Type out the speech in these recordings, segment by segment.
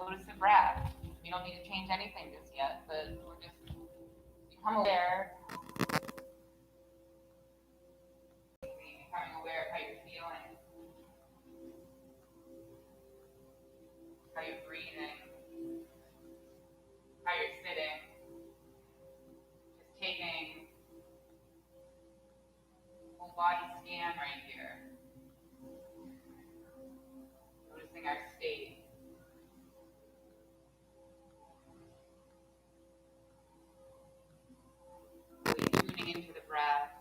Notice the breath. You don't need to change anything just yet, but we're just become aware. Becoming aware of how you're feeling, how you're breathing, how you're sitting. Just taking a whole body scan right here. Noticing our state. Really tuning into the breath.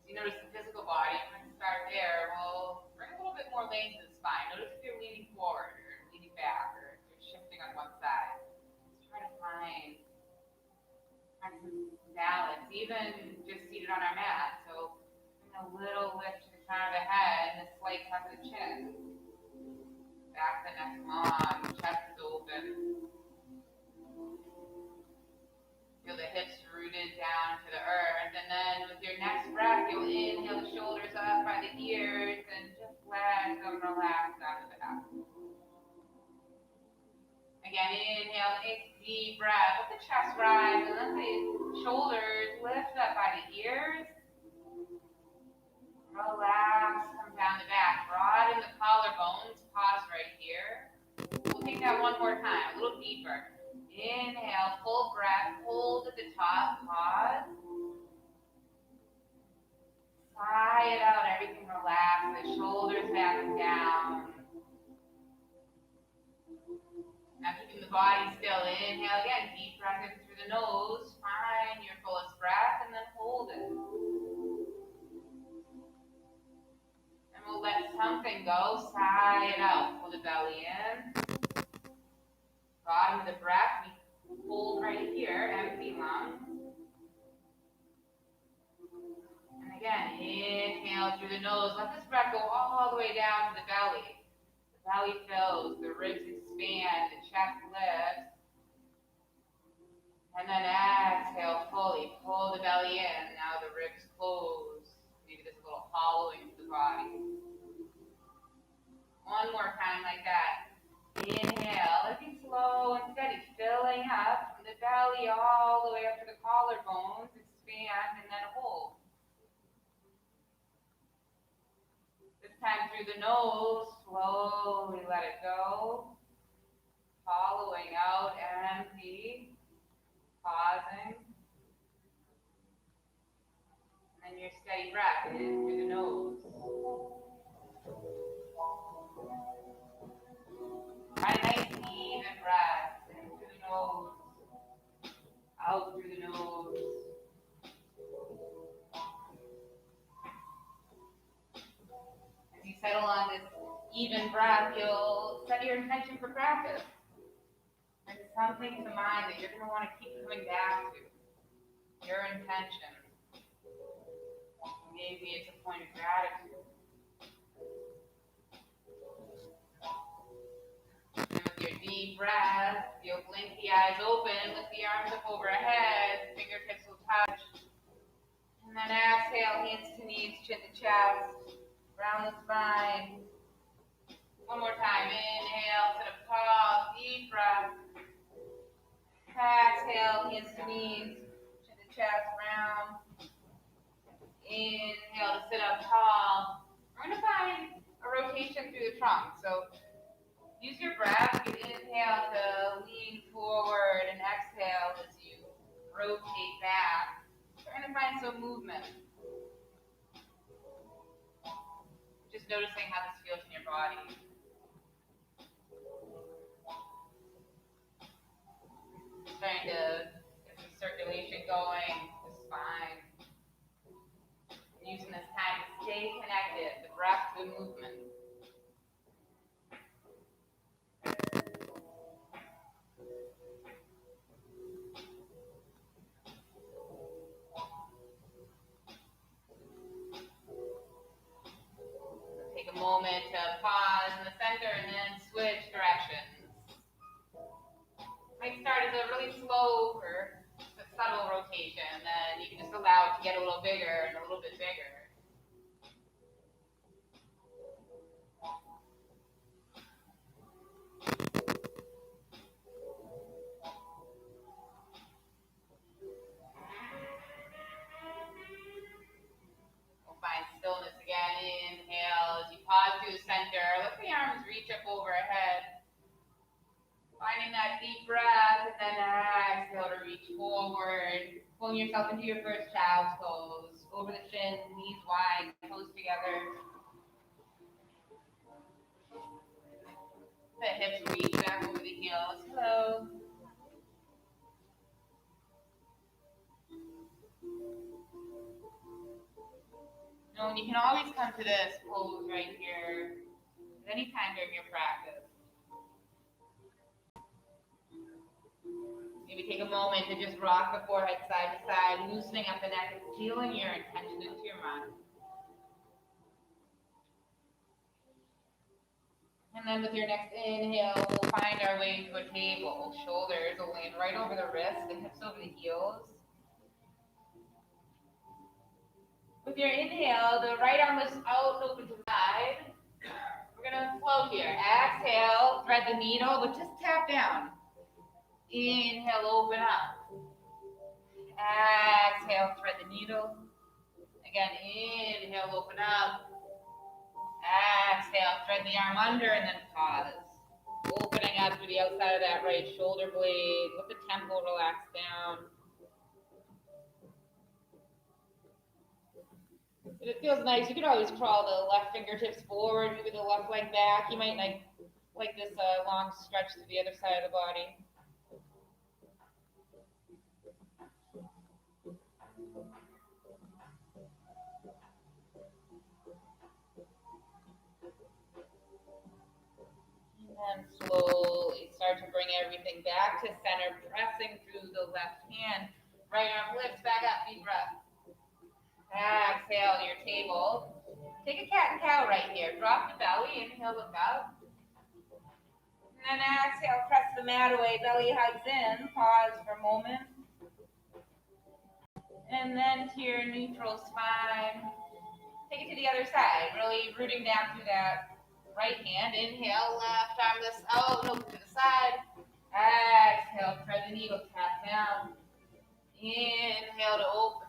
So you notice the physical body. I'm going to start there. We'll bring a little bit more length to the spine. Notice if you're leaning forward or leaning back or if you're shifting on one side. Just try to find some balance, even just seated on our mat. So a little lift to the crown of the head and a slight tuck of the chin. Back of the neck long, chest is open. Feel the hips rooted down to the earth. And then with your next breath, you'll inhale the shoulders up by the ears and just let them relax down to the back. Again, inhale, take a deep breath. Let the chest rise and let the shoulders lift up by the ears. Relax, come down the back. Broaden the collarbones. Pause right here. We'll take that one more time, a little deeper. Inhale, full breath. Hold at the top. Pause. Sigh it out. Everything relax. The shoulders back and down. Now keeping the body still. Inhale again. Deep breath in through the nose. Find your fullest breath and then hold it. We'll let something go, sigh it out. Pull the belly in. Bottom of the breath, we hold right here, empty lungs. And again, inhale through the nose. Let this breath go all the way down to the belly. The belly fills, the ribs expand, the chest lifts. And then exhale fully. Pull the belly in. Now the ribs close. Maybe there's a little hollowing of the body. One more time like that. Inhale, let it be slow and steady, filling up from the belly all the way up to the collarbones. Expand and then hold. This time through the nose, slowly let it go. Hollowing out, empty. Pausing. And then your steady breath in through the nose. Try a nice even breath in through the nose, out through the nose. As you settle on this even breath, you'll set your intention for practice. And something to mind that you're going to want to keep coming back to. Your intention. Maybe it's a point of gratitude. And with your deep breath, you'll blink the eyes open, lift the arms up overhead, fingertips will touch. And then exhale, hands to knees, chin to chest, round the spine. One more time, inhale, sit up tall, deep breath. Exhale, hands to knees, chin to chest, round. Inhale to sit up tall. We're going to find a rotation through the trunk. So use your breath. You inhale to lean forward and exhale as you rotate back. Trying to find some movement. Just noticing how this feels in your body. Trying to get some circulation going, the spine. Using this time to stay connected, the breath to the movement. Take a moment to pause in the center and then switch directions. Might start as a really slow or a subtle rotation, and then you can just allow it to get a little bigger and a little bit bigger. deep breath, and then exhale to reach forward. Pulling yourself into your first child's pose. Over the shins, knees wide, toes together. The hips reach back over the heels. Hello. And you can always come to this pose right here at any time during your practice. Maybe take a moment to just rock the forehead side to side, loosening up the neck and feeling your intention into your mind. And then with your next inhale, we'll find our way to a table. Shoulders will land right over the wrists, the hips over the heels. With your inhale, the right arm lifts out and open to the side. We're going to flow here. Exhale, thread the needle, but just tap down. Inhale, open up. Exhale, thread the needle. Again, inhale, open up. Exhale, thread the arm under and then pause. Opening up to the outside of that right shoulder blade. Let the temple relax down. If it feels nice, you can always crawl the left fingertips forward, maybe the left leg back. You might like this long stretch to the other side of the body. And slowly start to bring everything back to center, pressing through the left hand. Right arm lifts back up, deep breath. Exhale to your table. Take a cat and cow right here. Drop the belly, inhale, look up. And then exhale, press the mat away, belly hugs in. Pause for a moment. And then to your neutral spine. Take it to the other side, really rooting down through that right hand. Inhale, left arm lifts out and open to the side. Exhale, thread the needle, tap down. Inhale to open.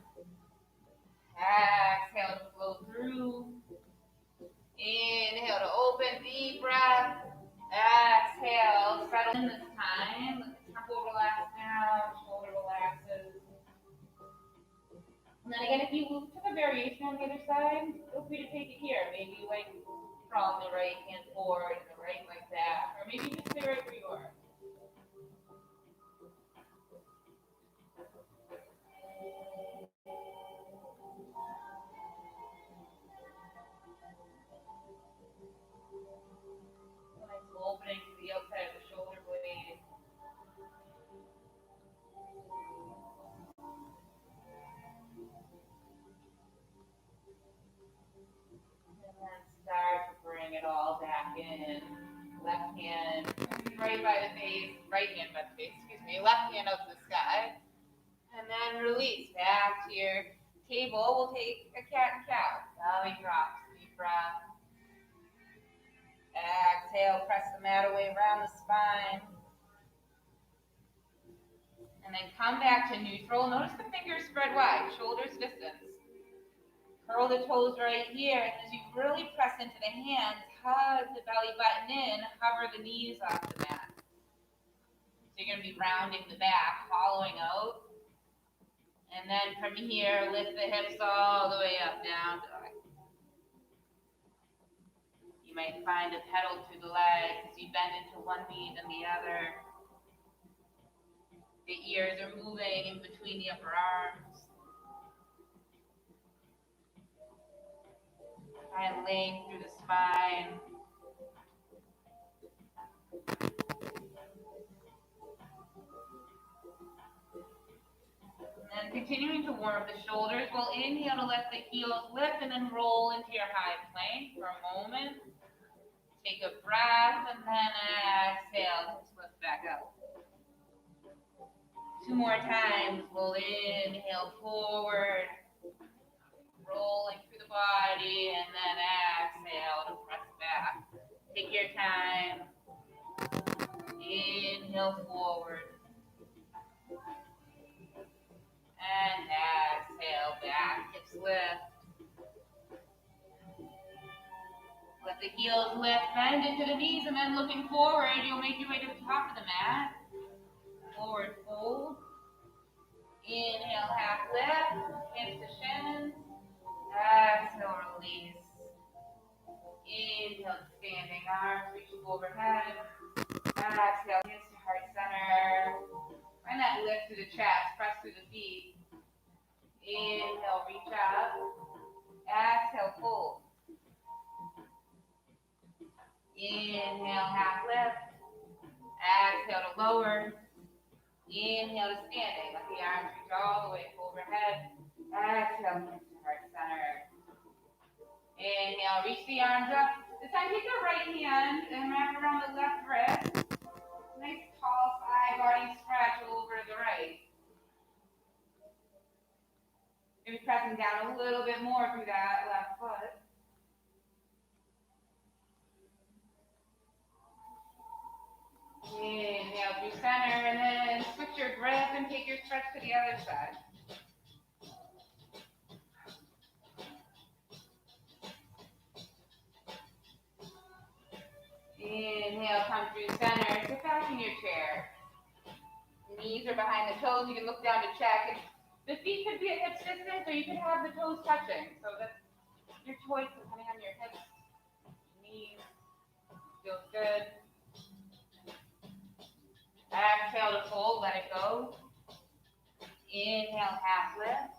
Exhale to flow through. Inhale to open, deep breath. Exhale, settle in this time. Let the temple relax down, shoulder relaxes. And then again, if you took a variation on the other side, feel free to take it here. Maybe like from the right hand forward and the right leg back, or maybe just stay right where you are. Nice opening to the outside of the shoulder blade. And then start to bring it all back in. Left hand right by the face, right hand by the face, excuse me, left hand up to the sky. And then release back to your table. We'll take a cat and cow. Belly drops, deep breath. Exhale, press the mat away around the spine. And then come back to neutral. Notice the fingers spread wide, shoulders distance. Curl the toes right here. And as you really press into the hands, hug the belly button in, hover the knees off the mat. So you're going to be rounding the back, hollowing out. And then from here, lift the hips all the way up, down dog. You might find a pedal to the legs. You bend into one knee then the other. The ears are moving in between the upper arms. Find length through the spine. And continuing to warm up the shoulders, we'll inhale to let the heels lift and then roll into your high plank for a moment. Take a breath and then exhale, just lift back up. 2 more times, we'll inhale forward, rolling through the body, and then exhale to press back. Take your time. Inhale forward. And exhale back, hips lift. Let the heels lift, bend into the knees, and then looking forward, you'll make your way to the top of the mat. forward fold. Inhale, half lift, hips to shins. Exhale, release. Inhale, standing arms, reach overhead. Exhale, hips to heart center. Find that lift to the chest, press through the feet. Inhale, reach up. Exhale, fold. Inhale, half lift. Exhale to lower. Inhale to standing. Let the arms reach all the way overhead. Exhale, hips to heart center. Inhale, reach the arms up. This time take the right hand and wrap around the left wrist. Nice tall side body stretch over to the right. Maybe pressing down a little bit more through that left foot. Inhale through center and then switch your grip and take your stretch to the other side. Inhale, come through center. Sit back in your chair. Knees are behind the toes. You can look down to check. The feet could be at hip distance, or you could have the toes touching. So that's your choice depending on your hips, knees. Feels good. Exhale to fold, let it go. Inhale, half lift.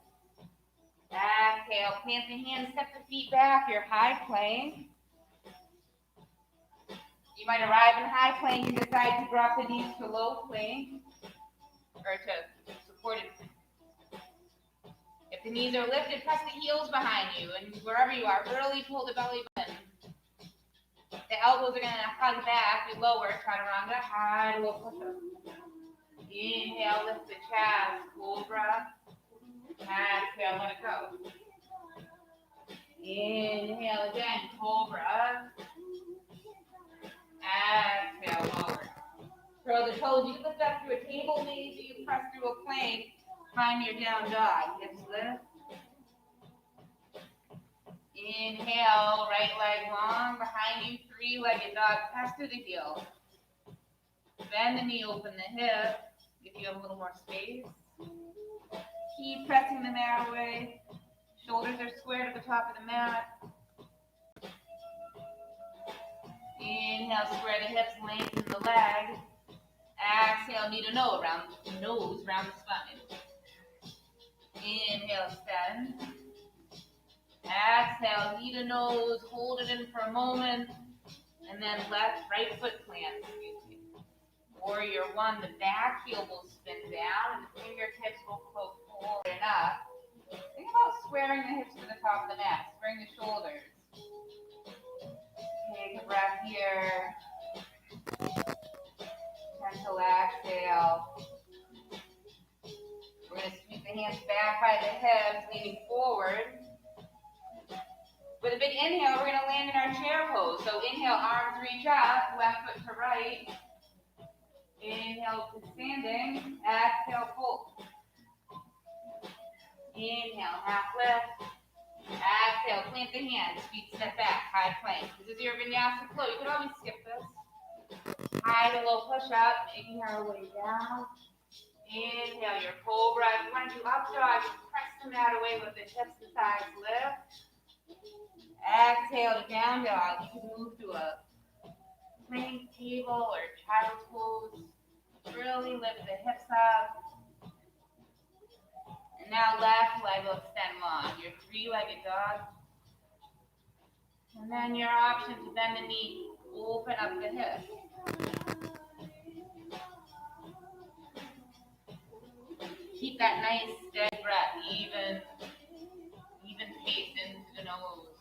Exhale, plant the hands, step the feet back, your high plank. You might arrive in high plank and decide to drop the knees to low plank, or to supported plank. If the knees are lifted, press the heels behind you, and wherever you are, really pull the belly button. The elbows are going to hug back, we lower, chaturanga, high, low push-up. Inhale, lift the chest, cobra. Exhale, let it go. Inhale again, cobra. Exhale, lower. Curl the toes, you can lift up through a table, maybe you press through a plank. Find your down dog, hips lift. Inhale, right leg long, behind you, three-legged dog, press through the heel. Bend the knee, open the hip, if you have a little more space. Keep pressing the mat away. Shoulders are squared at the top of the mat. Inhale, square the hips, lengthen the leg. Exhale, knee to nose, round the spine. Inhale, extend. Exhale, knee to nose, hold it in for a moment, and then right foot plant. Warrior one, the back heel will spin down, and the fingertips will float forward and up. Think about squaring the hips to the top of the mat, squaring the shoulders. Take a breath here. Gentle exhale. We're going to sweep the hands back by the hips, leaning forward. With a big inhale, we're going to land in our chair pose. So inhale, arms reach up, left foot to right. Inhale to standing. Exhale, fold. Inhale, half lift. Exhale, plant the hands, feet step back, high plank. This is your vinyasa flow. You can always skip this. High to low push up, making our way down. Inhale, your cobra. If you want to do up dog, press the mat away with the hips and thighs lift. Exhale to down dog. You can move to a plank, table, or child's pose. Really lift the hips up. And now left leg will extend long. Your three-legged dog. And then your option to bend the knee, open up the hip. Keep that nice steady breath, even pace into the nose.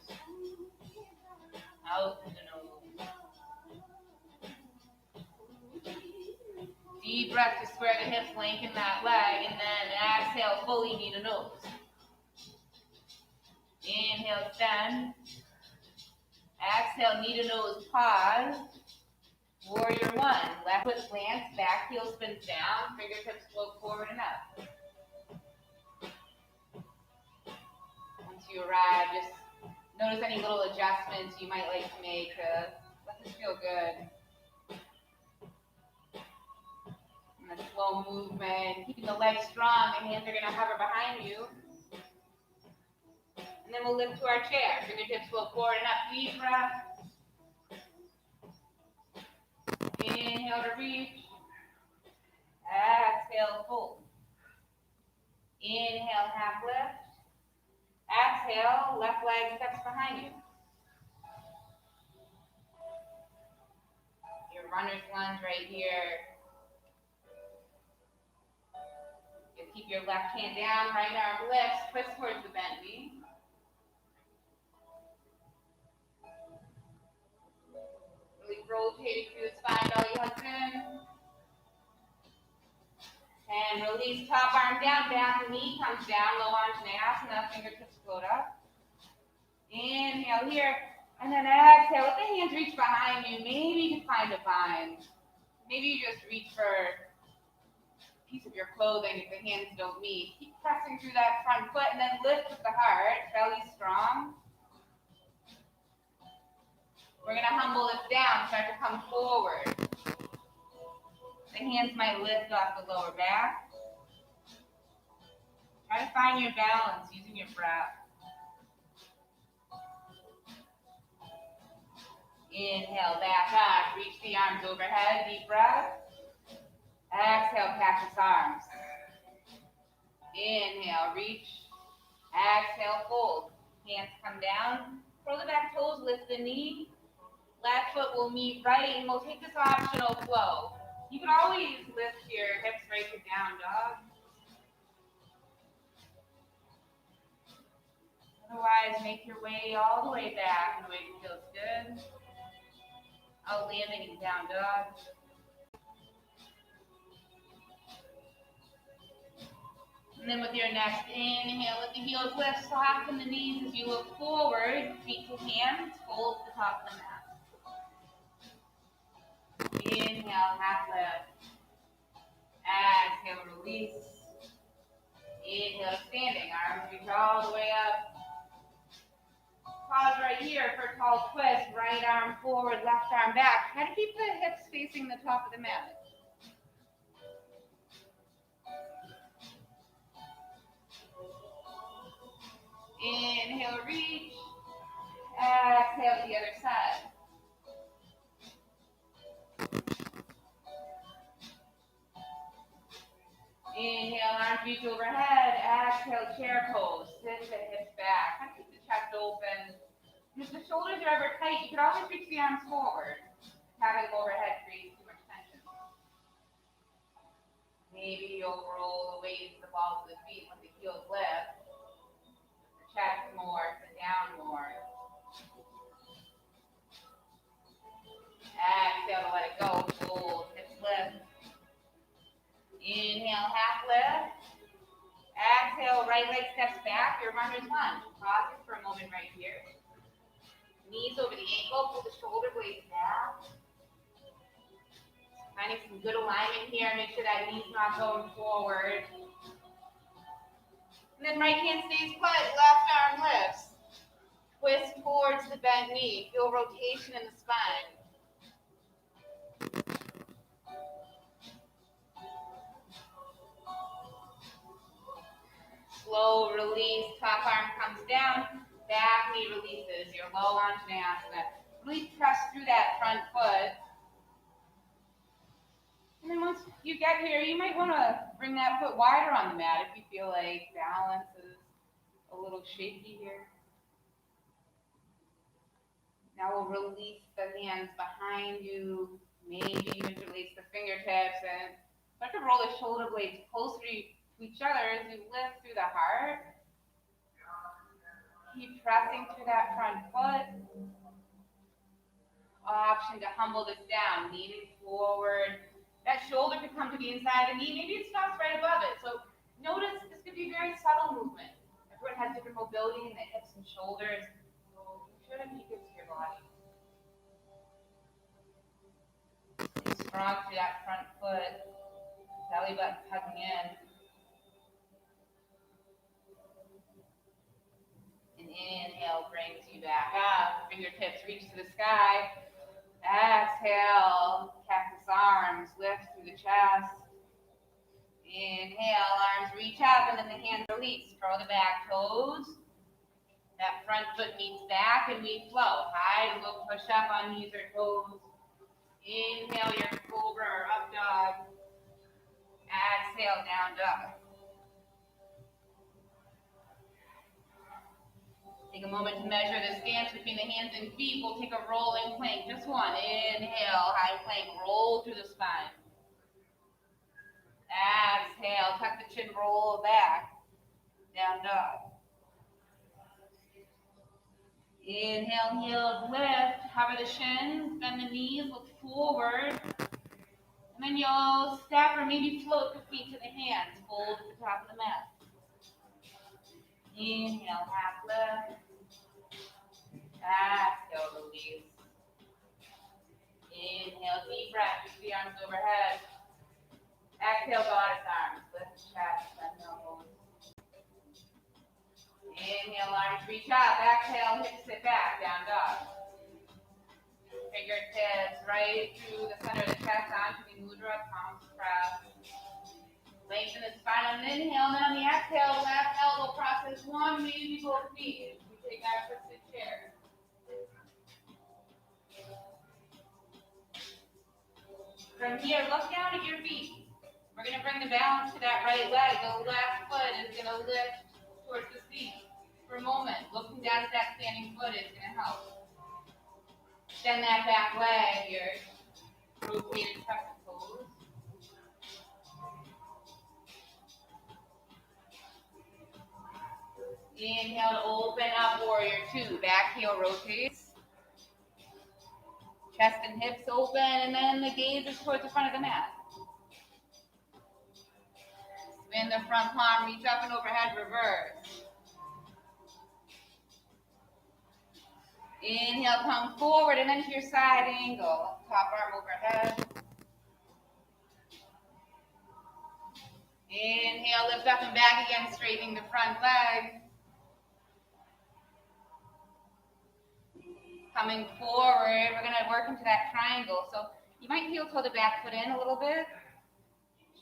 Out through the nose. Deep breath to square the hips, lengthen that leg, and then exhale, fully knee to nose. Inhale, extend. Exhale, knee to nose, pause. Warrior one, left foot plants, back heel spins down, fingertips float forward and up. Once you arrive, just notice any little adjustments you might like to make to let this feel good. And a slow movement, keeping the legs strong. The hands are going to hover behind you. And then we'll lift to our chair. Fingertips flow forward and up. Deep breath. Inhale to reach. Exhale, fold. Inhale, half lift. Exhale, left leg steps behind you. Your runner's lunge right here. You keep your left hand down, right arm lifts, twist towards the bent knee. Really rotating through the spine, belly hugs in. And release, top arm down, back knee comes down, low arms asana, fingertips float up. Inhale here, and then exhale, let the hands reach behind you. Maybe you can find a vine. Maybe you just reach for a piece of your clothing if the hands don't meet. Keep pressing through that front foot, and then lift with the heart, belly strong. We're gonna humble this down, start to come forward. The hands might lift off the lower back. Try to find your balance using your breath. Inhale, back up, reach the arms overhead, deep breath. Exhale, cactus arms. Inhale, reach. Exhale, fold. Hands come down. Curl the back toes, lift the knee. Left foot will meet right, and we'll take this optional flow. You can always lift your hips right to down dog. Otherwise, make your way all the way back in a way that feels good. Out landing in down dog. And then with your next inhale, let the heels lift, soften the knees as you look forward. Feet to hands, fold the top of the mat. Inhale, half lift. Exhale, release. Inhale, standing, arms reach all the way up. Pause right here for a tall twist. Right arm forward, left arm back. Try to keep the hips facing the top of the mat. Inhale, reach. Exhale to the other side. Inhale, arms reach overhead. Exhale, chair pose. Sit the hips back. Kind of keep the chest open. And if the shoulders are ever tight, you could always reach the arms forward. Having overhead creates too much tension. Maybe you'll roll the weight to the balls of the feet when the heels lift. The chest more, sit down more. Exhale to let it go. Fold, hips lift. Inhale, half lift. Exhale, right leg steps back. Your runner's lunge. Pause it for a moment right here. Knees over the ankle, pull the shoulder blades back. Finding some good alignment here. Make sure that knee's not going forward. And then right hand stays put, left arm lifts. Twist towards the bent knee. Feel rotation in the spine. Slow release, top arm comes down. Back knee releases, your low asana. Really press through that front foot. And then once you get here, you might want to bring that foot wider on the mat if you feel like balance is a little shaky here. Now we'll release the hands behind you. Maybe you interlace the fingertips and start to roll the shoulder blades closer to each other as you lift through the heart. Keep pressing through that front foot. Option to humble this down, leaning forward. That shoulder could come to the inside of the knee. Maybe it stops right above it. So notice this could be a very subtle movement. Everyone has different mobility in the hips and shoulders. So you shouldn't be good to your body. Stay strong through that front foot. Belly button tucking in. And inhale brings you back up. Fingertips reach to the sky. Exhale, cactus arms, lift through the chest. Inhale, arms reach up, and then the hands release. Curl the back toes. That front foot meets back, and we flow. High to low push up on knees or toes. Inhale your cobra or up dog. Exhale, down dog. Take a moment to measure the stance between the hands and feet. We'll take a rolling plank. Just one. Inhale, high plank. Roll through the spine. Exhale, tuck the chin, roll back. Down dog. Inhale, heels lift. Hover the shins, bend the knees, look forward. And then you'll step or maybe float the feet to the hands. Fold at the top of the mat. Inhale, half lift. Exhale, release. Inhale, deep breath. Reach the arms overhead. Exhale, goddess arms. Lift chest, bend elbows. Inhale, arms reach up. Exhale, hips sit back. Down dog. Fingertips right through the center of the chest onto the mudra, palms press. Lengthen the spine on an inhale, and then on the exhale, left elbow crosses one, maybe both knees. We take our twisted chair. From here, look down at your feet. We're going to bring the balance to that right leg. The left foot is going to lift towards the seat for a moment. Looking down at that standing foot is going to help. Extend that back leg here. Rotate and tuck the toes. Inhale to open up, warrior two. Back heel rotates. Chest and hips open, and then the gaze is towards the front of the mat. Spin the front palm, reach up and overhead, reverse. Inhale, come forward, and then to your side angle. Top arm overhead. Inhale, lift up and back again, straightening the front leg. Coming forward, we're going to work into that triangle. So you might heel toe the back foot in a little bit,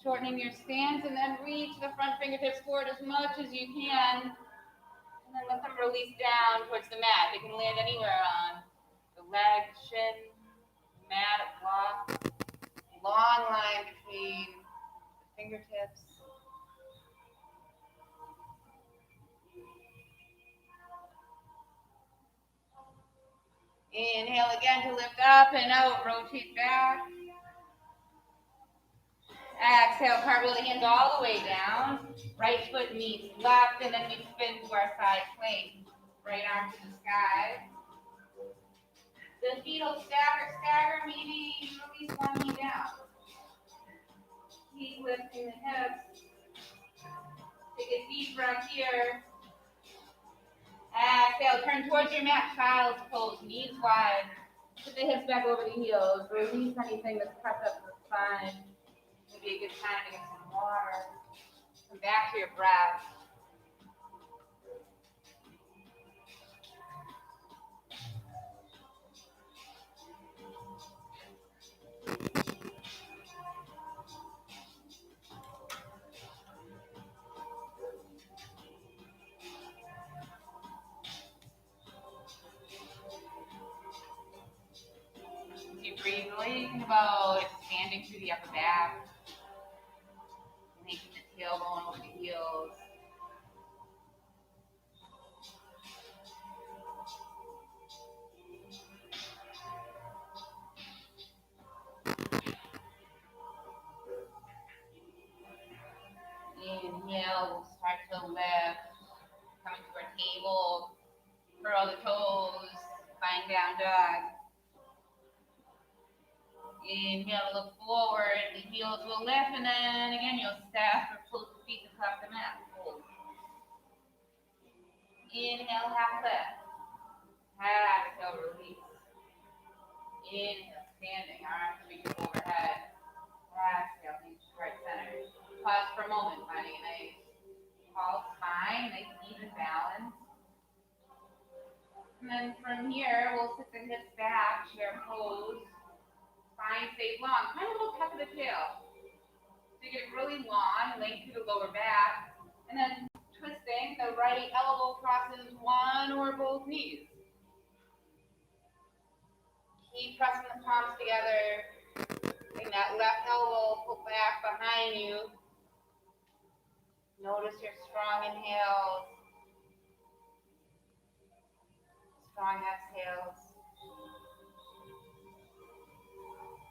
shortening your stance, and then reach the front fingertips forward as much as you can. And then let them release down towards the mat. They can land anywhere on the leg, shin, mat, a block. Long line between the fingertips. Inhale again to lift up and out, rotate back. Exhale, cartwheel the hands all the way down. Right foot meets left, and then we spin to our side plank. Right arm to the sky. The feet will stagger, maybe release one knee down. Keep lifting the hips. Take a deep breath here. Exhale, turn towards your mat, child's pose, knees wide. Put the hips back over the heels. Release anything that's pressed up to the spine. Maybe a good time to get some water. Come back to your breath. You breathe, really think about expanding through the upper back, making the tailbone over the heels. Inhale, we'll start to lift, coming to our table, curl the toes, find down dog. Inhale, look forward, the heels will lift, and then again you'll step or float the feet across the mat. Hold. Inhale, half lift. Exhale, release. Inhale, standing, arms reach overhead. Exhale, reach right center. Pause for a moment, finding a nice tall spine, nice even balance. And then from here, we'll sit the hips back, chair pose. Spine stays long. Find a little tuck of the tail. So you get it really long, length through the lower back, and then twisting, the right elbow crosses one or both knees. Keep pressing the palms together. Bring that left elbow pull back behind you. Notice your strong inhales, strong exhales.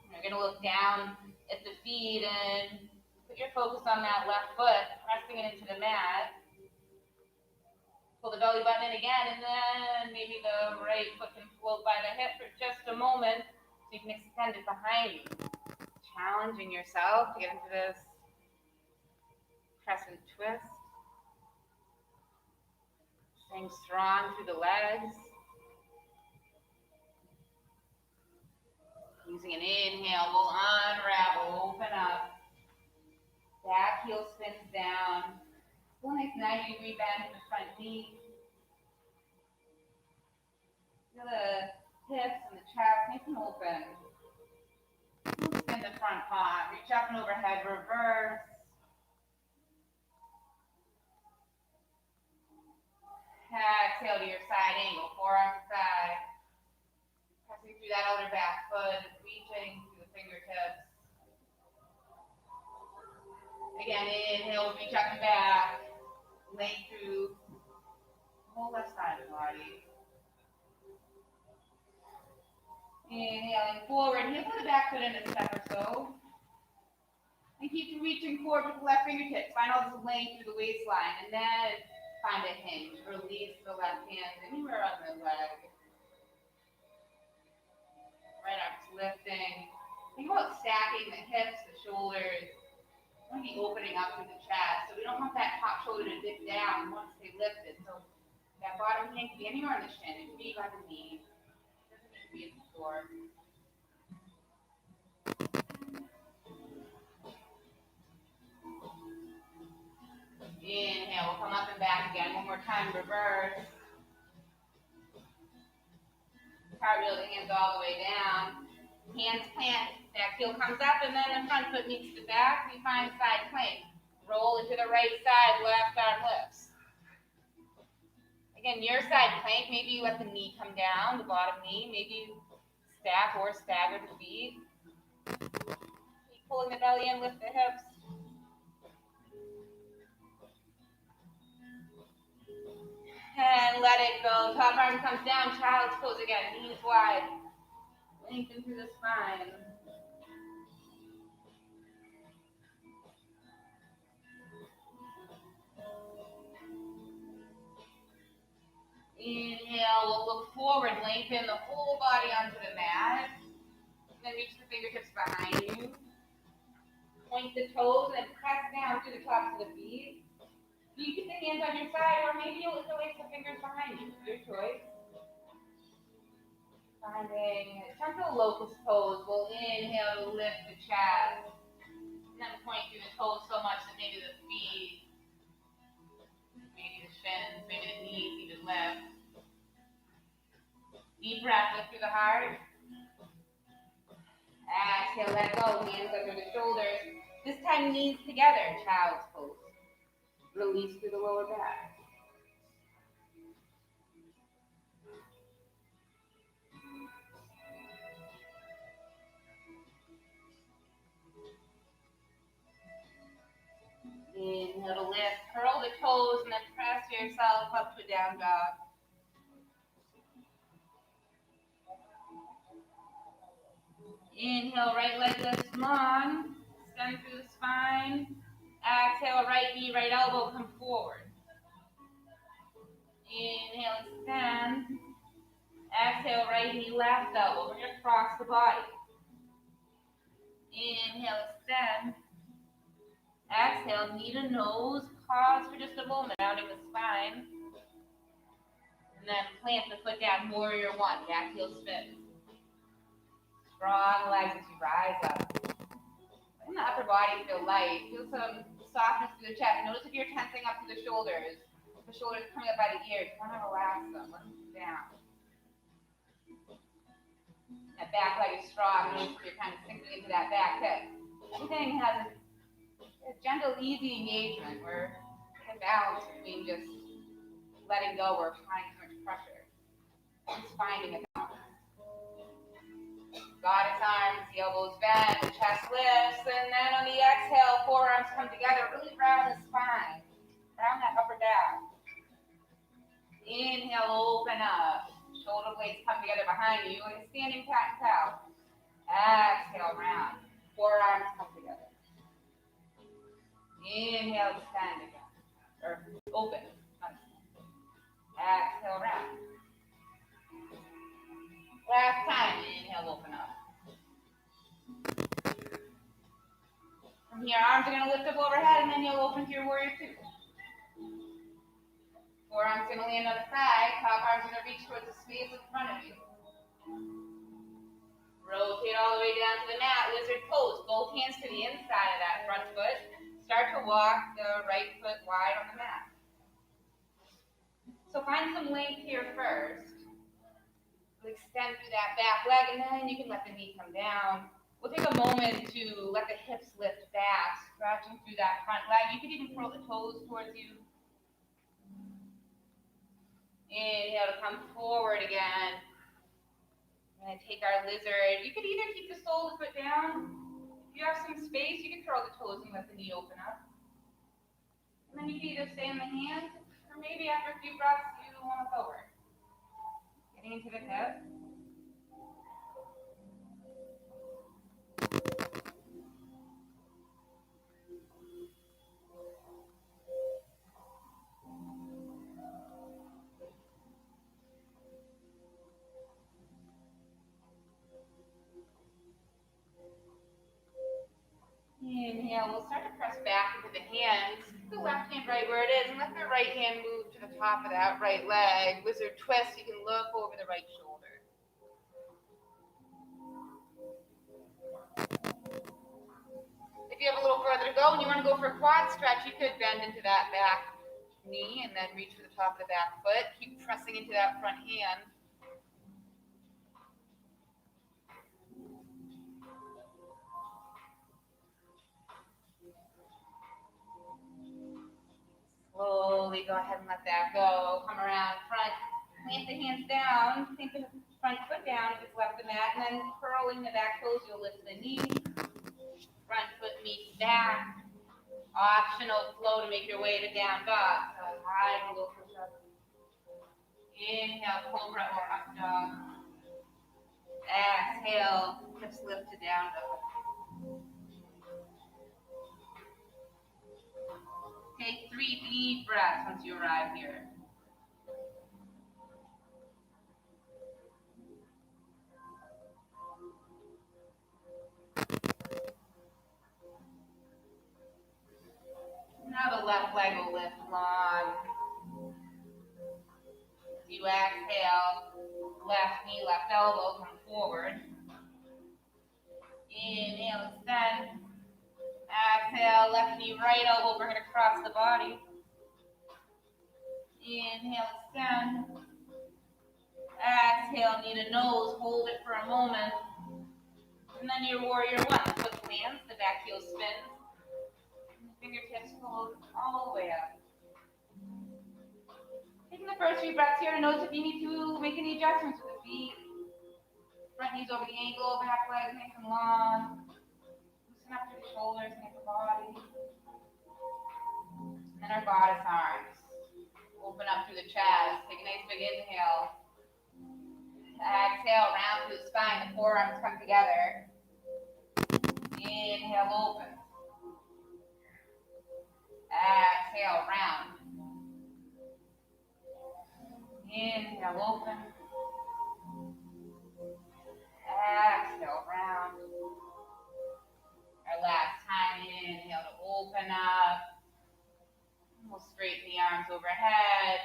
You're going to look down at the feet and put your focus on that left foot, pressing it into the mat. Pull the belly button in again, and then maybe the right foot can float by the hip for just a moment so you can extend it behind you. Challenging yourself to get into this crescent twist. Staying strong through the legs. Using an inhale, we'll unravel, open up. Back heel spins down. Pull a nice 90-degree bend in the front knee. Feel the hips and the chest nice and open. Spin the front palm. Reach up and overhead, reverse. Exhale to your side angle, forearm side. Pressing through that outer back foot, reaching through the fingertips. Again, inhale, reach up and back. Length through the whole left side of the body. Inhaling forward, heel to the back foot in a step or so. And keep reaching forward with the left fingertips. Find all this length through the waistline, and then find a hinge. Release the left hand anywhere on the leg. Right arm's lifting. Think about stacking the hips, the shoulders. We want to be opening up through the chest. So we don't want that top shoulder to dip down. We want to stay lifted. So that bottom hand can be anywhere on the shin. It can be by the knee. It doesn't need to be in the floor. Inhale, we'll come up and back again. One more time, reverse. Cartwheel the hands all the way down. Hands plant, back heel comes up, and then the front foot meets the back. We find side plank. Roll into the right side, left arm lifts. Again, your side plank, maybe you let the knee come down, the bottom knee. Maybe you stack or stagger the feet. Keep pulling the belly in, lift the hips. And let it go. Top arm comes down, child's pose again, knees wide. Lengthen through the spine. Inhale, we'll look forward, lengthen the whole body onto the mat. Then reach the fingertips behind you. Point the toes and press down through the tops of the feet. You keep the hands on your side, or maybe you'll interlace the fingers behind you. Your choice. Finding a gentle locust pose. We'll inhale to lift the chest. And then point through the toes so much that maybe the feet, maybe the shins, maybe the knees even lift. Deep breath, lift through the heart. Exhale, let go. Hands under the shoulders. This time knees together, child's pose. Release through the lower back. Inhale to lift, curl the toes, and then press yourself up to a down dog. Inhale, right leg lifts long, extend through the spine. Exhale, right knee, right elbow, come forward. Inhale, extend. Exhale, right knee, left elbow. We're going to cross the body. Inhale, extend. Exhale, knee to nose. Pause for just a moment, rounding the spine. And then plant the foot down, warrior one, back heel spin. Strong legs as you rise up. And the upper body feel light. Feel some softness through the chest. Notice if you're tensing up through the shoulders coming up by the ears. You want to relax them. Let them down. That back leg is strong. Notice if you're kind of sinking into that back hip. Everything has a gentle, easy engagement. We're in balance between just letting go or applying too much pressure. Just finding a balance. Goddess arms, the elbows bend, the chest lifts, and then on the exhale, forearms come together, really round the spine, round that upper back. Inhale, open up. Shoulder blades come together behind you, like a standing cat and cow. Exhale, round. Forearms come together. Inhale, extend again. Or open. Exhale, round. Last time, inhale, open up. From here, arms are going to lift up overhead, and then you'll open to your warrior two. Forearms going to land on the side. Top arm's going to reach towards the space in front of you. Rotate all the way down to the mat. Lizard pose. Both hands to the inside of that front foot. Start to walk the right foot wide on the mat. So find some length here first. Extend through that back leg, and then you can let the knee come down. We'll take a moment to let the hips lift back, stretching through that front leg. You could even curl the toes towards you. Inhale to come forward again. We're going to take our lizard. You could either keep the sole of the foot down. If you have some space, you can curl the toes and let the knee open up. And then you can either stay in the hands, or maybe after a few breaths, you want to forward. Getting into the hip. Inhale, we'll start to press back into the hands. The left hand right where it is, and let the right hand move to the top of that right leg. Lizard twist, you can look over the right shoulder. If you have a little further to go and you want to go for a quad stretch, you could bend into that back knee and then reach for the top of the back foot. Keep pressing into that front hand. Slowly go ahead and let that go. Come around front, plant the hands down, plant the front foot down if it's left the mat, and then curling the back toes, you'll lift the knee. Front foot meets back. Optional flow to make your way to down dog. So high and low push-up. Inhale, cobra or up dog. Exhale, hips lift to down dog. Take 3 deep breaths once you arrive here. Now the left leg will lift long. As you exhale, left knee, left elbow, come forward. Inhale, extend. Exhale, left knee, right elbow, bring it across the body. Inhale, extend. Exhale, knee to nose, hold it for a moment. And then your warrior one, foot lands, the back heel spins. And the fingertips hold all the way up. Taking the first few breaths here, notice if you need to make any adjustments with the feet. Front knees over the ankle, back legs nice and long. Loosen up through the shoulders and the body. And then our goddess arms. Open up through the chest. Take a nice big inhale. Exhale, round through the spine. The forearms come together. Inhale, open. Exhale, round. Inhale, open. Exhale, round. Our last time, inhale to open up. We'll straighten the arms overhead.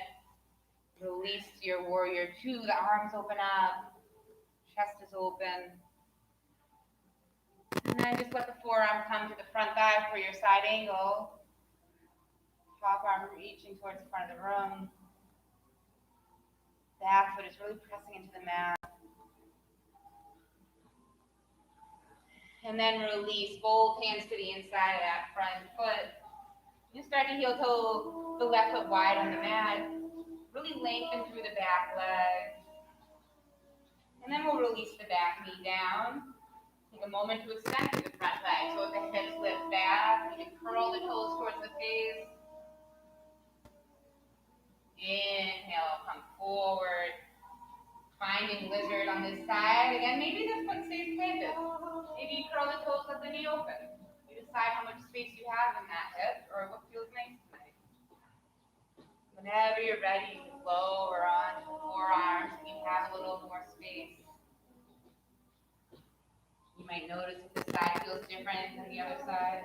Release to your warrior two. The arms open up. Chest is open. And then just let the forearm come to the front thigh for your side angle. Top arm reaching towards the front of the room. Back foot is really pressing into the mat. And then release, both hands to the inside of that front foot. You start to heel toe the left foot wide on the mat. Really lengthen through the back leg. And then we'll release the back knee down. Take a moment to extend through the front leg. So the hips lift back. You can curl the toes towards the face. Inhale, come forward. Finding lizard on this side. Again, maybe this foot stays planted. Maybe you curl the toes, let the knee open. You decide how much space you have in that hip or what feels nice tonight. Whenever you're ready, you can lower onto the forearms. You have a little more space. You might notice if this side feels different than the other side.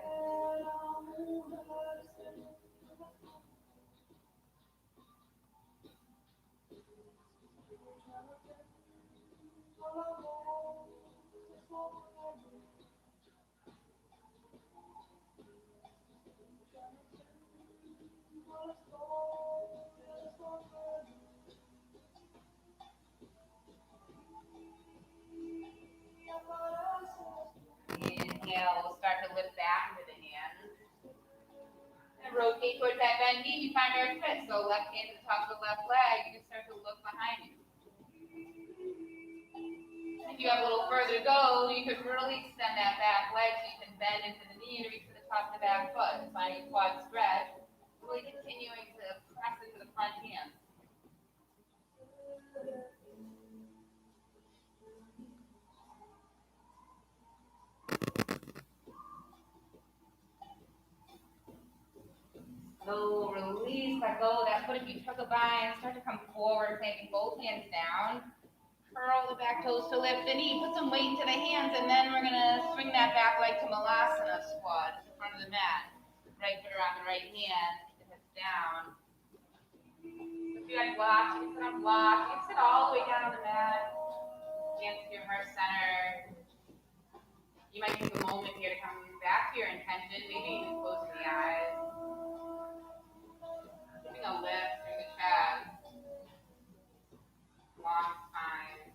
Inhale, we'll start to lift back into the hands. And rotate towards that bend knee, you find our twist. So left hand to the top of the left leg, you can start to look behind you. If you have a little further to go, you could really extend that back leg so you can bend into the knee and reach to the top of the back foot. Finding quad stretch, really continuing to press into the front hands. Slow release, let go of that foot. If you took a bind, start to come forward, planting both hands down. Curl the back toes to lift the knee. Put some weight into the hands, and then we're going to swing that back leg to Malasana squat at the front of the mat. Right foot around the right hand, the hips down. If you had blocks, you can sit on blocks. You can sit all the way down on the mat. Hands to your heart center. You might take a moment here to come back to your intention, maybe even closing the eyes. Giving a lift through the chest. Long spine.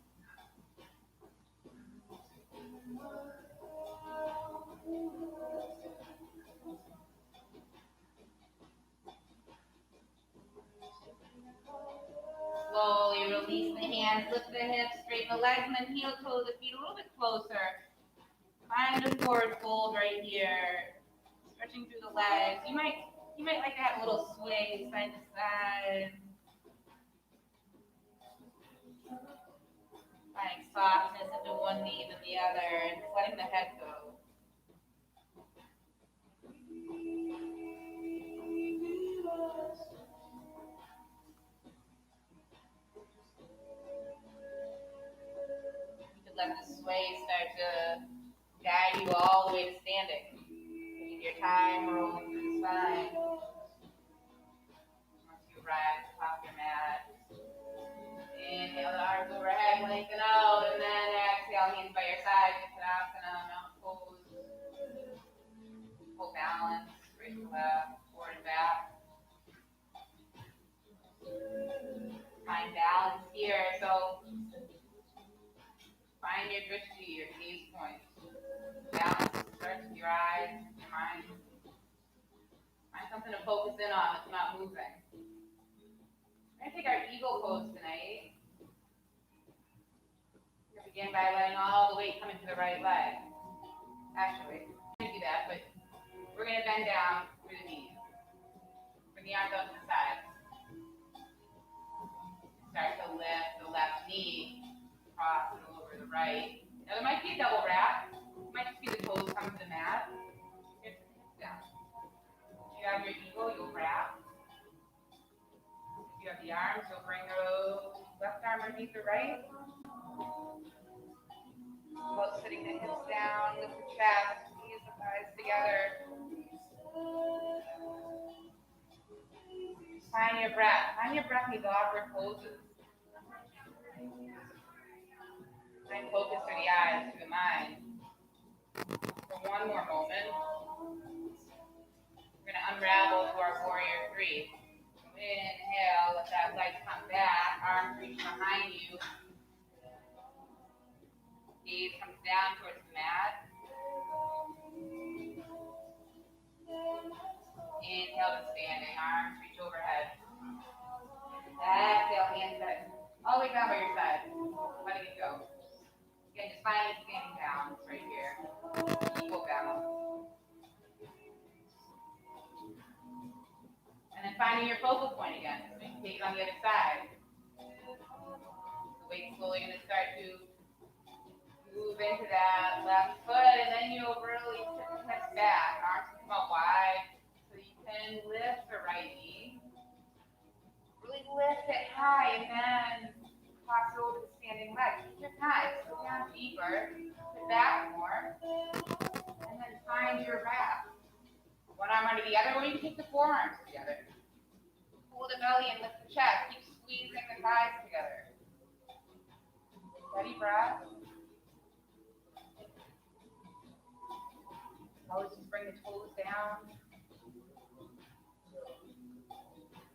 Slowly release the hands, lift the hips, straighten the legs, and then heel toe the feet a little bit closer. Find a forward fold right here. Stretching through the legs. You might like to have a little sway side to side. Finding softness into one knee than the other, and just letting the head go. You could let the sway start to guide you all the way to standing. Take your time rolling through the spine. Once you arrive at the top of your mat, inhale the arms overhead, lengthen out, and then exhale, hands by your side, Uttanasana, mountain pose. Full balance, right to left, forward and back. Find balance here, so find your drishti, your gaze point. Balance starts with your eyes, your mind. Find something to focus in on that's not moving. We're going to take our eagle pose tonight. We're going to begin by letting all the weight come into the right leg. Actually, I'm going to do that, but we're going to bend down through the knees. Bring the arms out to the sides. Start to lift the left knee, cross it over the right. Now there might be a double wrap. It might just be the toes come to the mat. Hips down. If you have your eagle, you'll wrap. If you have the arms, you'll bring the left arm underneath the right. Both sitting the hips down, lift the chest, knees the thighs together. Find your breath. Find your breath in these awkward poses. Find focus through the eyes, through the mind. For one more moment, we're going to unravel to our warrior three. So inhale, let that leg come back, arms reach behind you. Gaze comes down towards the mat. inhale to standing, arms reach overhead. Exhale, hands back, all the way down by your side. Letting it go. Again, just finding standing balance right here. Equal balance. And then finding your focal point again. So you can take it on the other side. The weight's slowly going to start to move into that left foot, and then you'll really tip the hips back. Arms come out wide, so you can lift the right knee. Really lift it high, and then cross over the standing leg. Keep your thighs go down deeper, sit back more, and then find your wrap. One arm under the other, or you can take the forearms together. Pull the belly and lift the chest. Keep squeezing the thighs together. Steady breath. Always just bring the toes down.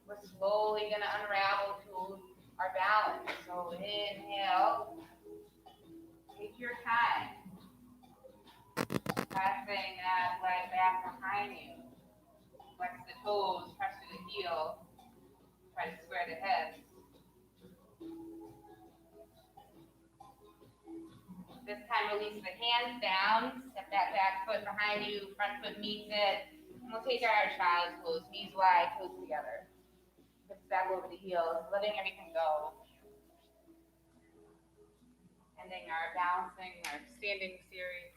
We're slowly going to unravel to our balance. So inhale. Take your time. Pressing that leg back behind you. Flex the toes, press through the heel. Try to square the hips. This time release the hands down, step that back foot behind you, front foot meets it. And we'll take our child's pose, knees wide, toes together. Hips back over the heels, letting everything go. Ending our balancing, our standing series.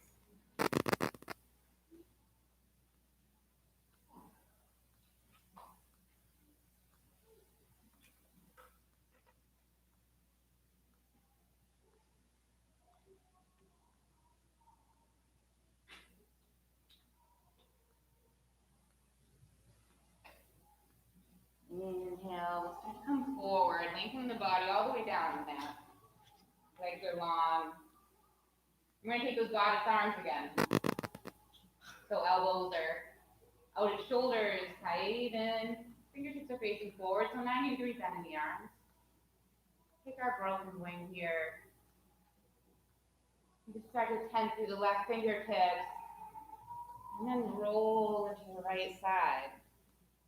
Inhale, we'll come forward, lengthen the body all the way down on the mat. Legs are long. We're going to take those goddess arms again. So elbows are out at shoulders, tight, and fingertips are facing forward. So 90 degrees bend in the arms. Take our broken wing here. Just start to tense through the left fingertips. And then roll to the right side.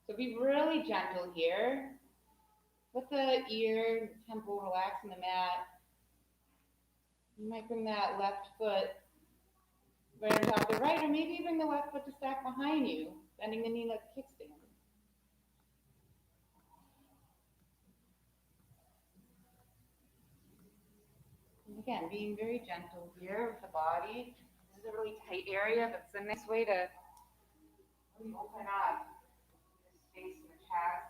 So be really gentle here. Let the ear temple relax in the mat. You might bring that left foot right on top of the right, or maybe bring the left foot to stack behind you, bending the knee like a kickstand. And again, being very gentle here with the body. This is a really tight area, but it's a nice way to really open up the space in the chest.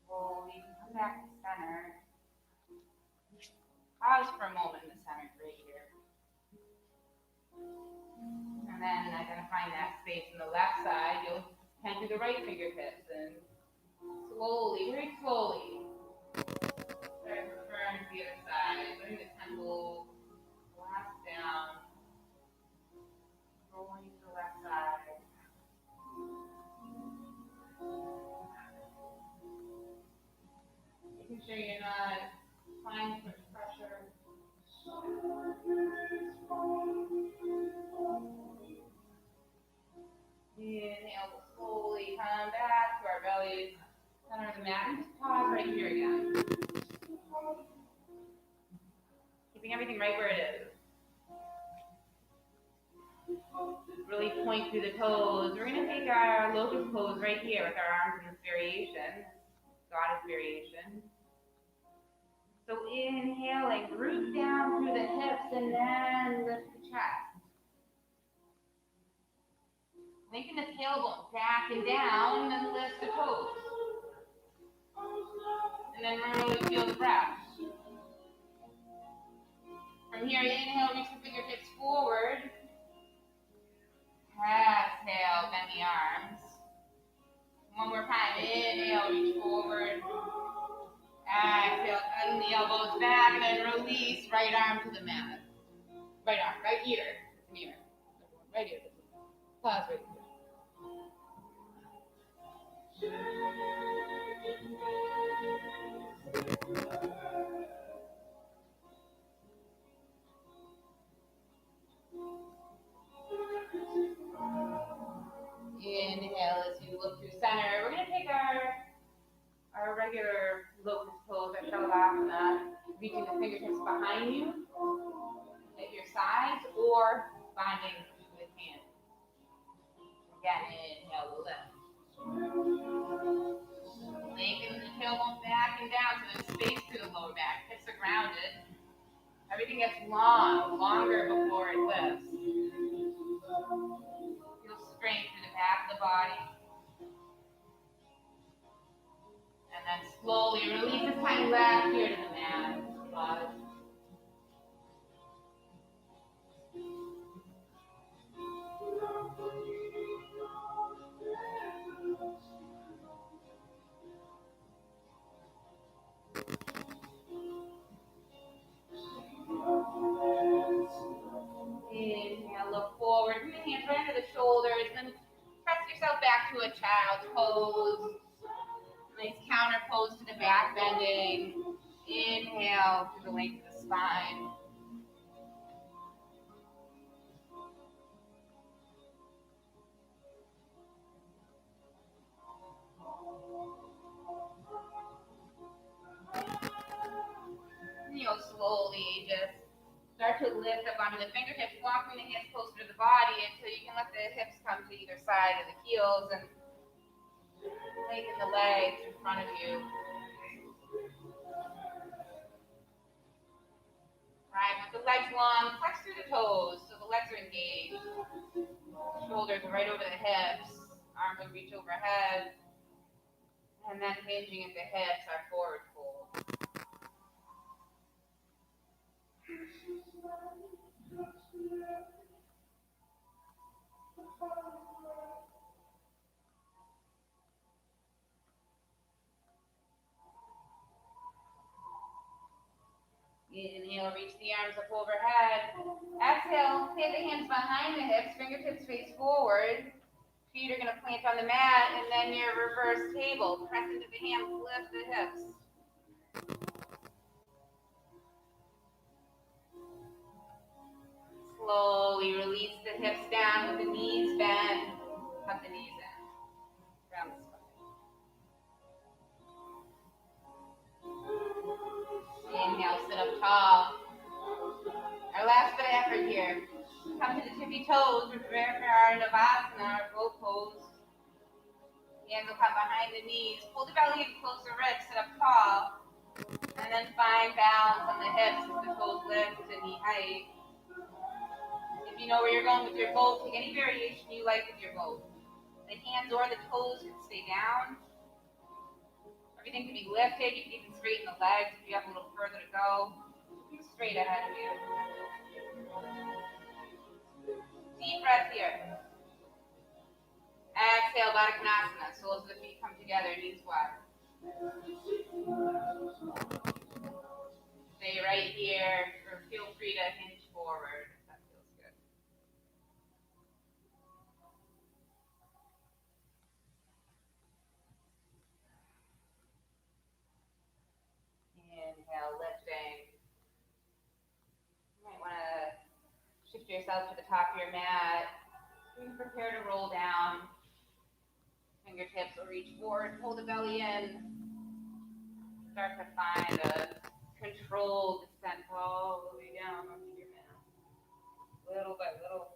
Slowly come back to center. Pause for a moment in the center right here. And then identifying that space on the left side, you'll tend to the right fingertips and slowly, very slowly, start to turn to the other side. Letting the temple collapse down, rolling to the left side. Making sure you're not applying too much pressure. Inhale, we'll slowly come back to our bellies, center of the mat, and just pause right here again. Keeping everything right where it is. Really point through the toes. We're going to take our locust pose right here with our arms in this variation, goddess variation. So inhaling, root down through the hips and then lift the chest. Lengthen the tailbone back and down, and then lift the toes. And then really feel the breath. From here, inhale, reach the fingertips forward. Exhale, bend the arms. One more time, inhale, reach forward. Exhale, bend the elbows back, and then release right arm to the mat. Right arm, right ear. It's an ear. Right ear. Pause right here. Inhale as you look through center. We're going to take our regular locust pose, our Shavasana, reaching the fingertips behind you at your sides or binding with hands. Again, inhale, lift. Lengthen the tailbone back and down so there's space through the lower back. Hips are grounded. Everything gets longer before it lifts. Feel strength through the back of the body. And then slowly release this time left here to the mat. Pause. Inhale, look forward. Bring the hands right under the shoulders. And then press yourself back to a child's pose. Nice counter pose to the back bending. Inhale through the length of the spine. And you'll slowly just start to lift up onto the fingertips, walking the hands closer to the body until you can let the hips come to either side of the heels and lengthen the legs in front of you. Right, with the legs long, flex through the toes so the legs are engaged. Shoulders are right over the hips, arms will reach overhead, and then hinging at the hips, our forward fold. Inhale, reach the arms up overhead. Exhale, plant the hands behind the hips, fingertips face forward. Feet are going to plant on the mat, and then your reverse table. Press into the hands, lift the hips. Slowly release the hips down with the knees bent. Hug the knees in. Round the spine. Inhale, sit up tall. Our last bit of effort here. Come to the tippy toes. Prepare for our Navasana, our boat pose. Hands will come behind the knees. Pull the belly in close to ribs. Sit up tall. And then find balance on the hips as the toes lift to knee height. If you know where you're going with your boat, take any variation you like with your boat. The hands or the toes can stay down. Everything can be lifted. You can even straighten the legs if you have a little further to go. Straight ahead of you. Deep breath here. Exhale, Baddha Konasana. Soles of the feet come together, knees wide. Stay right here, or feel free to hinge forward if that feels good. Inhale, lifting. You might want to shift yourself to the top of your mat. You can prepare to roll down. Fingertips will reach forward, pull the belly in. Start to find a controlled descent all the way down onto your mat. Little by little.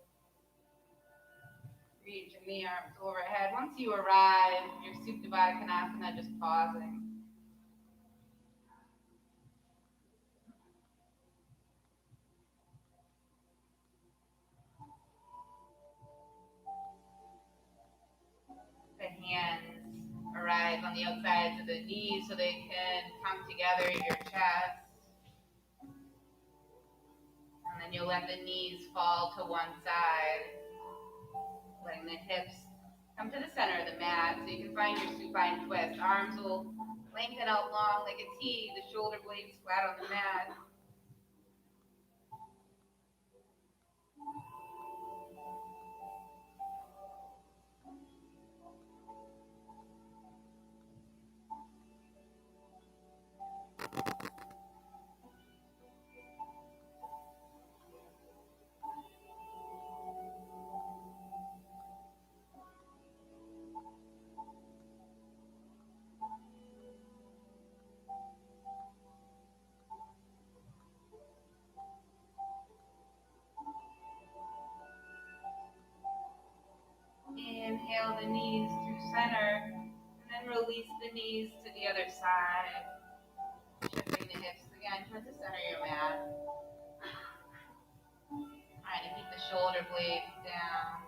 Reaching the arms overhead. Once you arrive, your Supta Baddha Konasana, just pausing. The hands arrive on the outsides of the knees so they can come together in your chest. And then you'll let the knees fall to one side, letting the hips come to the center of the mat so you can find your supine twist. Arms will lengthen out long like a T, the shoulder blades flat on the mat. Inhale the knees to center, and then release the knees to the other side. Shifting the hips again towards the center of your mat. Trying to keep the shoulder blades down.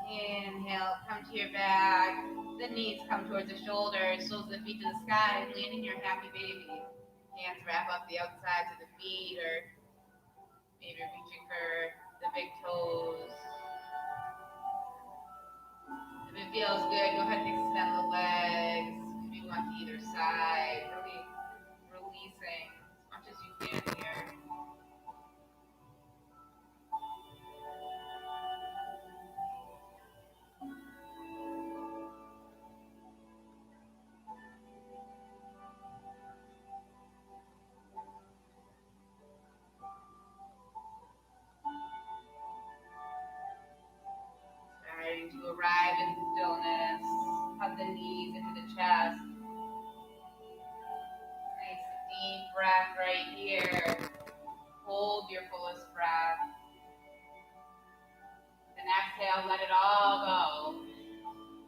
Inhale, come to your back. The knees come towards the shoulders, soles of the feet to the sky, and land in your happy baby. Hands wrap up the outsides of the feet, or maybe reaching for the big toes. If it feels good, go ahead and extend the legs. Maybe one to either side. Really releasing as much as you can here. Starting to arrive in stillness. Hug the knees into the chest. Nice deep breath right here. Hold your fullest breath. Then exhale, let it all go.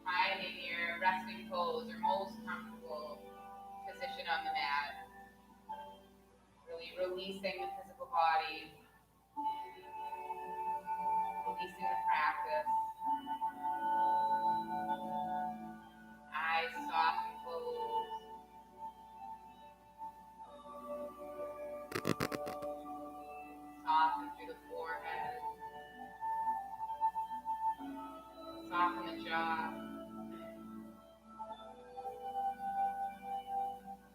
Finding your resting pose or most comfortable position on the mat. Really releasing the physical body. Releasing the practice. Eyes soft and closed. Soften through the forehead. Soften the jaw.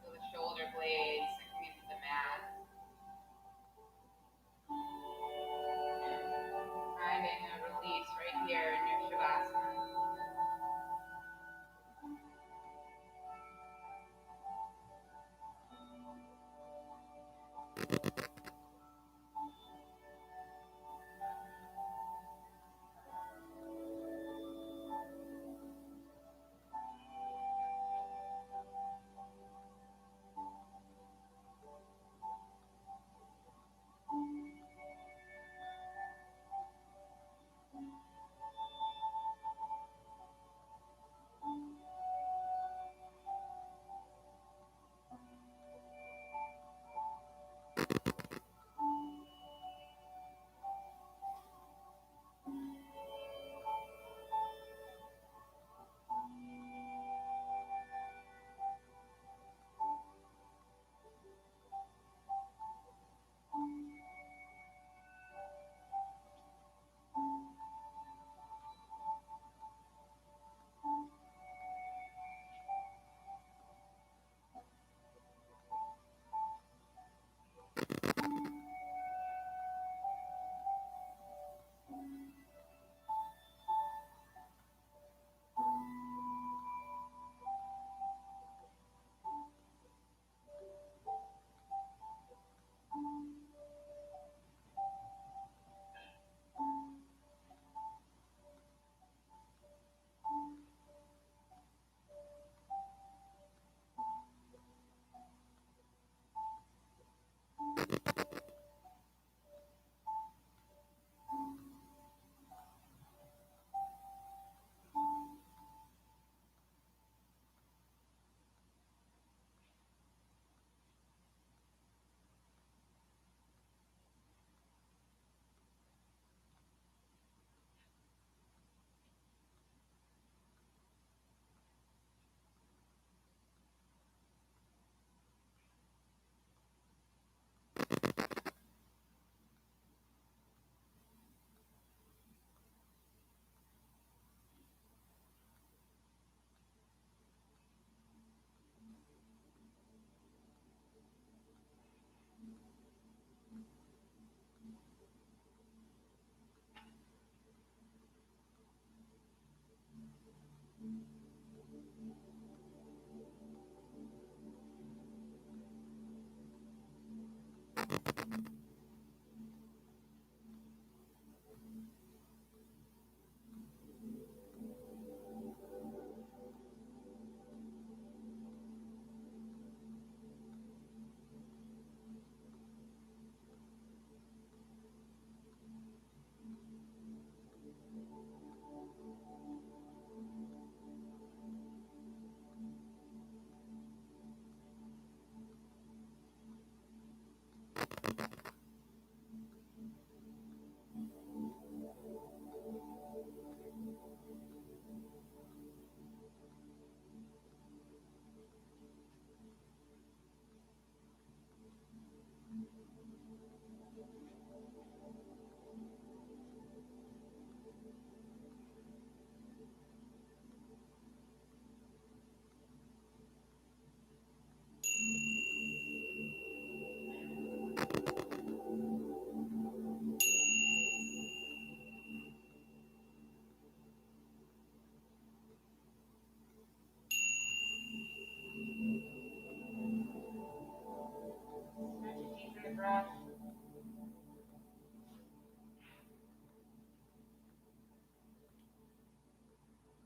Feel the shoulder blades sinking into the mat. Finding a release right here in your Shavasana.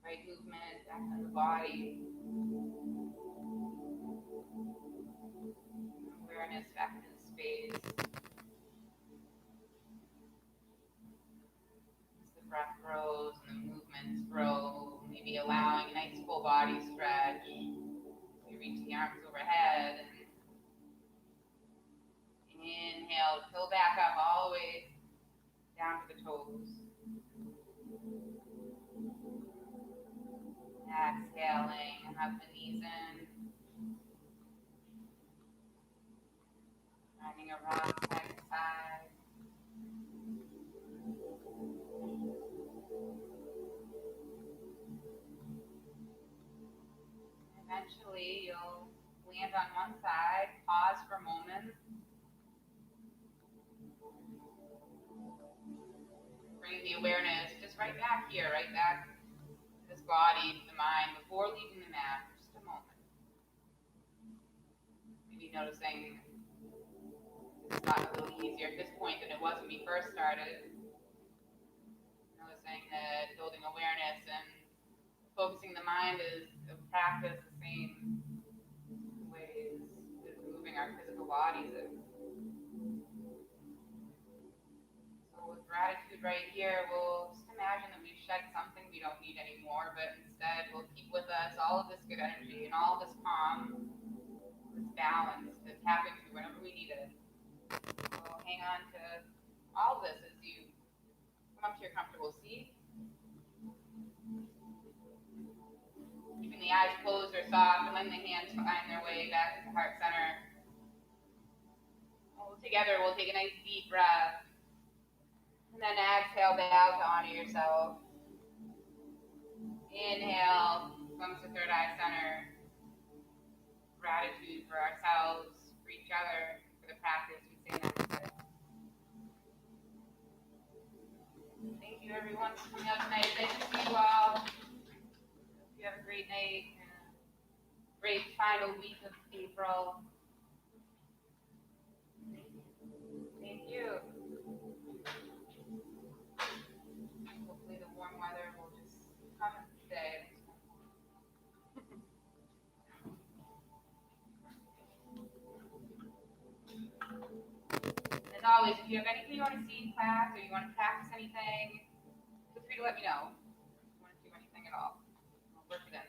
right movement back in the body. Awareness back into space. As the breath grows and the movements grow, maybe allowing a nice full body stretch. You reach the arms overhead and inhale, fill back up all the way down to the toes. Exhaling, hug the knees in. Finding a rock side to side. Eventually, you'll land on one side, pause for a moment. Bring the awareness just right back here, right back to this body, to the mind, before leaving the mat, for just a moment. Maybe noticing it's gotten a little easier at this point than it was when we first started. Noticing that building awareness and focusing the mind is a practice the same ways as moving our physical bodies. So with gratitude right here, we'll just imagine that we've shed something we don't need anymore, but instead we'll keep with us all of this good energy and all of this calm, this balance to tap into whenever we need it. So hang on to all of this as you come up to your comfortable seat. Keeping the eyes closed or soft and letting the hands find their way back to the heart center. All together, we'll take a nice deep breath. And then exhale, bow to honor yourself. Inhale, comes to third eye center. Gratitude for ourselves, for each other, for the practice. We say namaste. Thank you everyone for coming out tonight. Nice to see you all. Hope you have a great night and a great final week of April. Thank you. Hopefully the warm weather will just come and stay. As always, if you have anything you want to see in class or you want to practice anything, feel free to let me know. If you want to do anything at all, I'll work it in.